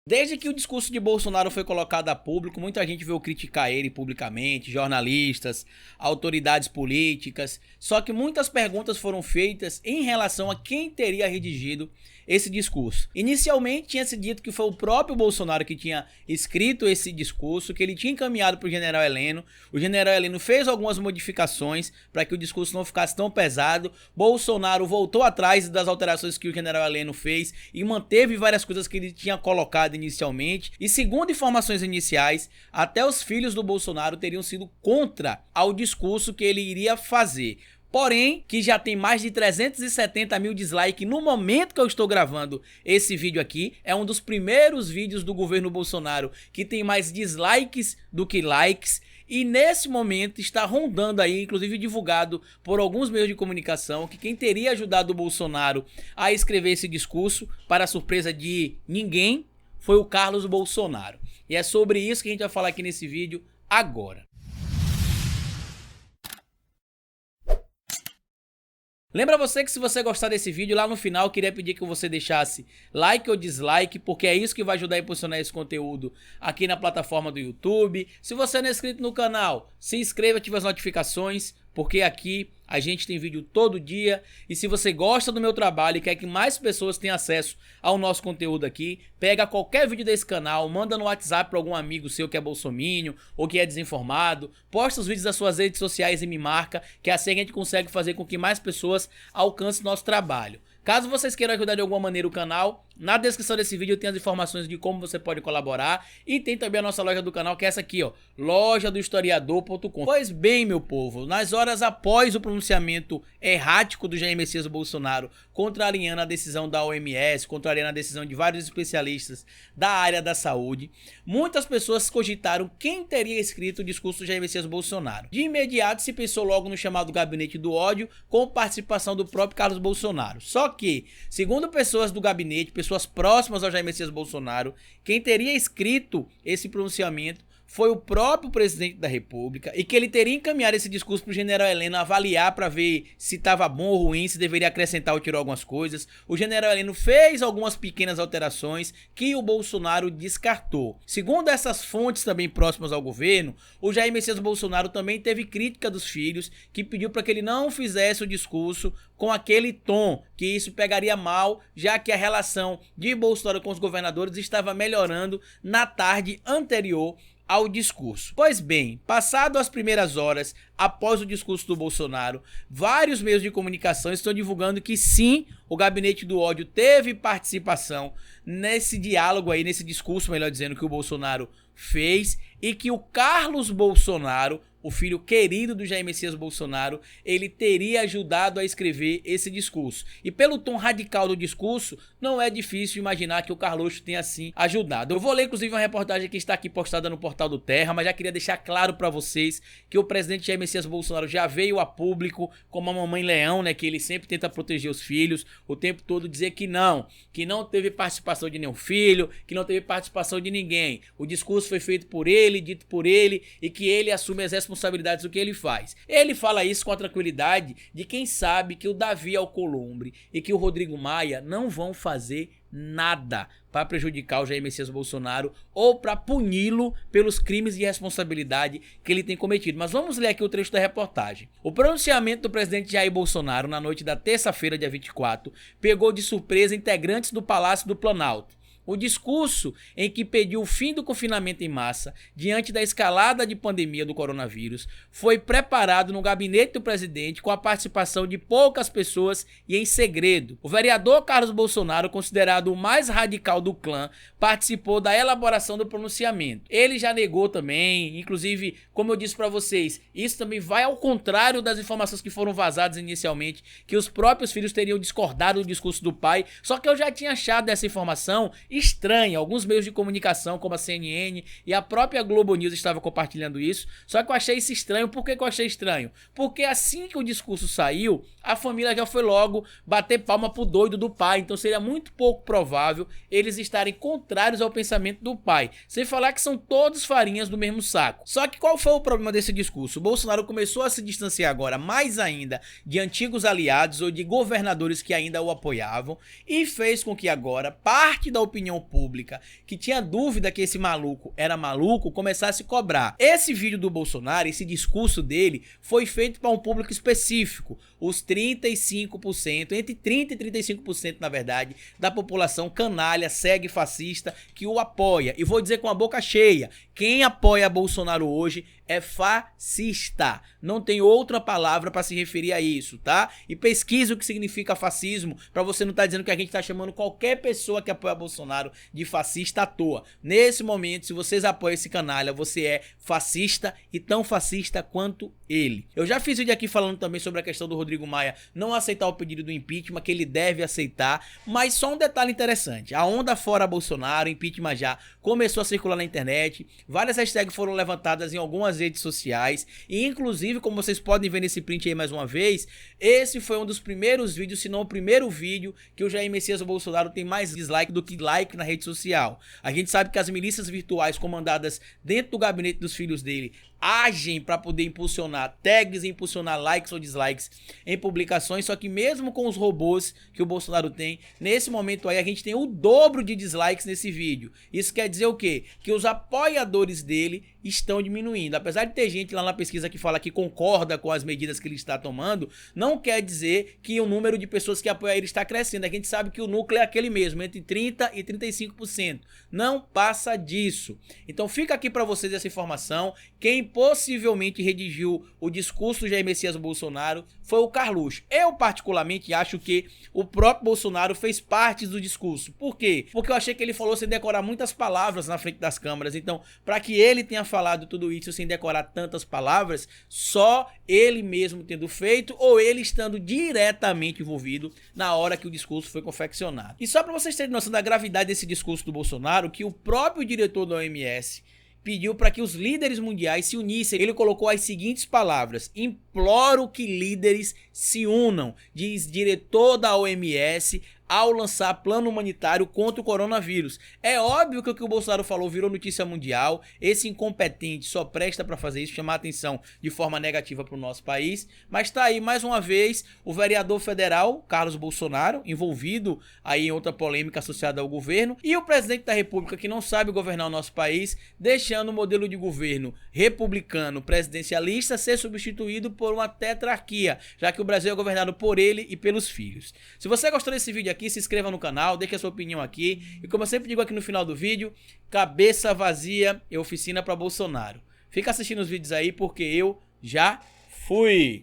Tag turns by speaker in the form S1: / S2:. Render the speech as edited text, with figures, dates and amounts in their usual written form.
S1: Desde que o discurso de Bolsonaro foi colocado a público, muita gente veio criticar ele publicamente, jornalistas, autoridades políticas. Só que muitas perguntas foram feitas em relação a quem teria redigido esse discurso. Inicialmente tinha se dito que foi o próprio Bolsonaro que tinha escrito esse discurso, que ele tinha encaminhado para o general Heleno. O general Heleno fez algumas modificações para que o discurso não ficasse tão pesado. Bolsonaro voltou atrás das alterações que o general Heleno fez e manteve várias coisas que ele tinha colocado inicialmente. E segundo informações iniciais, até os filhos do Bolsonaro teriam sido contra ao discurso que ele iria fazer. Porém, que já tem mais de 370 mil dislikes no momento que eu estou gravando esse vídeo aqui. É um dos primeiros vídeos do governo Bolsonaro que tem mais dislikes do que likes. E nesse momento está rondando aí, inclusive divulgado por alguns meios de comunicação, que quem teria ajudado o Bolsonaro a escrever esse discurso, para a surpresa de ninguém, foi o Carlos Bolsonaro. E é sobre isso que a gente vai falar aqui nesse vídeo agora. Lembra você que se você gostar desse vídeo, lá no final eu queria pedir que você deixasse like ou dislike, porque é isso que vai ajudar a impulsionar esse conteúdo aqui na plataforma do YouTube. Se você não é inscrito no canal, se inscreva, ative as notificações, porque aqui a gente tem vídeo todo dia. E se você gosta do meu trabalho e quer que mais pessoas tenham acesso ao nosso conteúdo aqui, pega qualquer vídeo desse canal, manda no WhatsApp para algum amigo seu que é bolsominion ou que é desinformado, posta os vídeos das suas redes sociais e me marca, que assim a gente consegue fazer com que mais pessoas alcancem nosso trabalho. Caso vocês queiram ajudar de alguma maneira o canal, na descrição desse vídeo tem as informações de como você pode colaborar. E tem também a nossa loja do canal, que é essa aqui, ó, lojadohistoriador.com. Pois bem, meu povo, nas horas após o pronunciamento errático do Jair Messias Bolsonaro, contrariando a decisão da OMS, contrariando a decisão de vários especialistas da área da saúde, muitas pessoas cogitaram quem teria escrito o discurso do Jair Messias Bolsonaro. De imediato se pensou logo no chamado Gabinete do Ódio, com participação do próprio Carlos Bolsonaro. Só que, segundo pessoas do gabinete, pessoas próximas ao Jair Messias Bolsonaro, quem teria escrito esse pronunciamento foi o próprio presidente da República, e que ele teria encaminhado esse discurso para o general Heleno avaliar para ver se estava bom ou ruim, se deveria acrescentar ou tirar algumas coisas. O general Heleno fez algumas pequenas alterações que o Bolsonaro descartou. Segundo essas fontes também próximas ao governo, o Jair Messias Bolsonaro também teve crítica dos filhos, que pediu para que ele não fizesse o discurso com aquele tom, que isso pegaria mal, já que a relação de Bolsonaro com os governadores estava melhorando na tarde anterior ao discurso. Pois bem, passado as primeiras horas após o discurso do Bolsonaro, vários meios de comunicação estão divulgando que sim, o Gabinete do Ódio teve participação nesse diálogo aí, nesse discurso, melhor dizendo, que o Bolsonaro fez, e que o Carlos Bolsonaro, o filho querido do Jair Messias Bolsonaro, ele teria ajudado a escrever esse discurso. E pelo tom radical do discurso, não é difícil imaginar que o Carluxo tenha assim ajudado. Eu vou ler inclusive uma reportagem que está aqui postada no portal do Terra, mas já queria deixar claro para vocês que o presidente Jair Messias Bolsonaro já veio a público como a mamãe leão, né, que ele sempre tenta proteger os filhos, o tempo todo dizer que não teve participação de nenhum filho, que não teve participação de ninguém. O discurso foi feito por ele, dito por ele, e que ele assume as responsabilidades do que ele faz. Ele fala isso com a tranquilidade de quem sabe que o Davi Alcolumbre e que o Rodrigo Maia não vão fazer nada para prejudicar o Jair Messias Bolsonaro ou para puni-lo pelos crimes de responsabilidade que ele tem cometido. Mas vamos ler aqui o trecho da reportagem. O pronunciamento do presidente Jair Bolsonaro na noite da terça-feira, dia 24, pegou de surpresa integrantes do Palácio do Planalto. O discurso em que pediu o fim do confinamento em massa diante da escalada de pandemia do coronavírus foi preparado no gabinete do presidente com a participação de poucas pessoas e em segredo. O vereador Carlos Bolsonaro, considerado o mais radical do clã, participou da elaboração do pronunciamento. Ele já negou também, inclusive, como eu disse para vocês, isso também vai ao contrário das informações que foram vazadas inicialmente, que os próprios filhos teriam discordado do discurso do pai, só que eu já tinha achado essa informação estranha. Alguns meios de comunicação, como a CNN e a própria Globo News, estavam compartilhando isso. Só que eu achei isso estranho. Por que eu achei estranho? Porque assim que o discurso saiu, a família já foi logo bater palma pro doido do pai. Então seria muito pouco provável eles estarem contrários ao pensamento do pai. Sem falar que são todos farinhas do mesmo saco. Só que qual foi o problema desse discurso? O Bolsonaro começou a se distanciar agora mais ainda de antigos aliados ou de governadores que ainda o apoiavam, e fez com que agora parte da opinião opinião pública que tinha dúvida que esse maluco era maluco começasse a cobrar. Esse vídeo do Bolsonaro, esse discurso dele, foi feito para um público específico, os 35%, entre 30% e 35% na verdade, da população canalha, segue fascista, que o apoia. E vou dizer com a boca cheia, quem apoia Bolsonaro hoje é fascista. Não tem outra palavra para se referir a isso, tá? E pesquise o que significa fascismo, para você não estar dizendo que a gente tá chamando qualquer pessoa que apoia Bolsonaro de fascista à toa. Nesse momento, se vocês apoiam esse canalha, você é fascista e tão fascista quanto ele. Eu já fiz vídeo aqui falando também sobre a questão do Rodrigo Maia não aceitar o pedido do impeachment, que ele deve aceitar, mas só um detalhe interessante, a onda fora Bolsonaro, impeachment já, começou a circular na internet, várias hashtags foram levantadas em algumas redes sociais, e inclusive, como vocês podem ver nesse print aí mais uma vez, esse foi um dos primeiros vídeos, se não o primeiro vídeo, que o Jair Messias Bolsonaro tem mais dislike do que like na rede social. A gente sabe que as milícias virtuais comandadas dentro do gabinete dos filhos dele agem para poder impulsionar tags, impulsionar likes ou dislikes em publicações, só que mesmo com os robôs que o Bolsonaro tem, nesse momento aí a gente tem o dobro de dislikes nesse vídeo. Isso quer dizer o quê? Que os apoiadores dele estão diminuindo. Apesar de ter gente lá na pesquisa que fala que concorda com as medidas que ele está tomando, não quer dizer que o número de pessoas que apoiam ele está crescendo. A gente sabe que o núcleo é aquele mesmo, entre 30% e 35%. Não passa disso. Então fica aqui para vocês essa informação. Quem possivelmente redigiu o discurso do Jair Messias Bolsonaro foi o Carluxo. Eu particularmente acho que o próprio Bolsonaro fez parte do discurso. Por quê? Porque eu achei que ele falou sem decorar muitas palavras na frente das câmeras. Então, para que ele tenha falado tudo isso sem decorar tantas palavras, só ele mesmo tendo feito ou ele estando diretamente envolvido na hora que o discurso foi confeccionado. E só para vocês terem noção da gravidade desse discurso do Bolsonaro, que o próprio diretor da OMS pediu para que os líderes mundiais se unissem. Ele colocou as seguintes palavras: imploro que líderes se unam, diz diretor da OMS, ao lançar plano humanitário contra o coronavírus. É óbvio que o que o Bolsonaro falou virou notícia mundial. Esse incompetente só presta para fazer isso, chamar atenção de forma negativa para o nosso país. Mas tá aí mais uma vez o vereador federal Carlos Bolsonaro envolvido aí em outra polêmica associada ao governo, e o presidente da República, que não sabe governar o nosso país, deixando o modelo de governo republicano presidencialista ser substituído por uma tetrarquia, já que o Brasil é governado por ele e pelos filhos. Se você gostou desse vídeo aqui, se inscreva no canal, deixe a sua opinião aqui. E como eu sempre digo aqui no final do vídeo, cabeça vazia é oficina para Bolsonaro. Fica assistindo os vídeos aí porque eu já fui.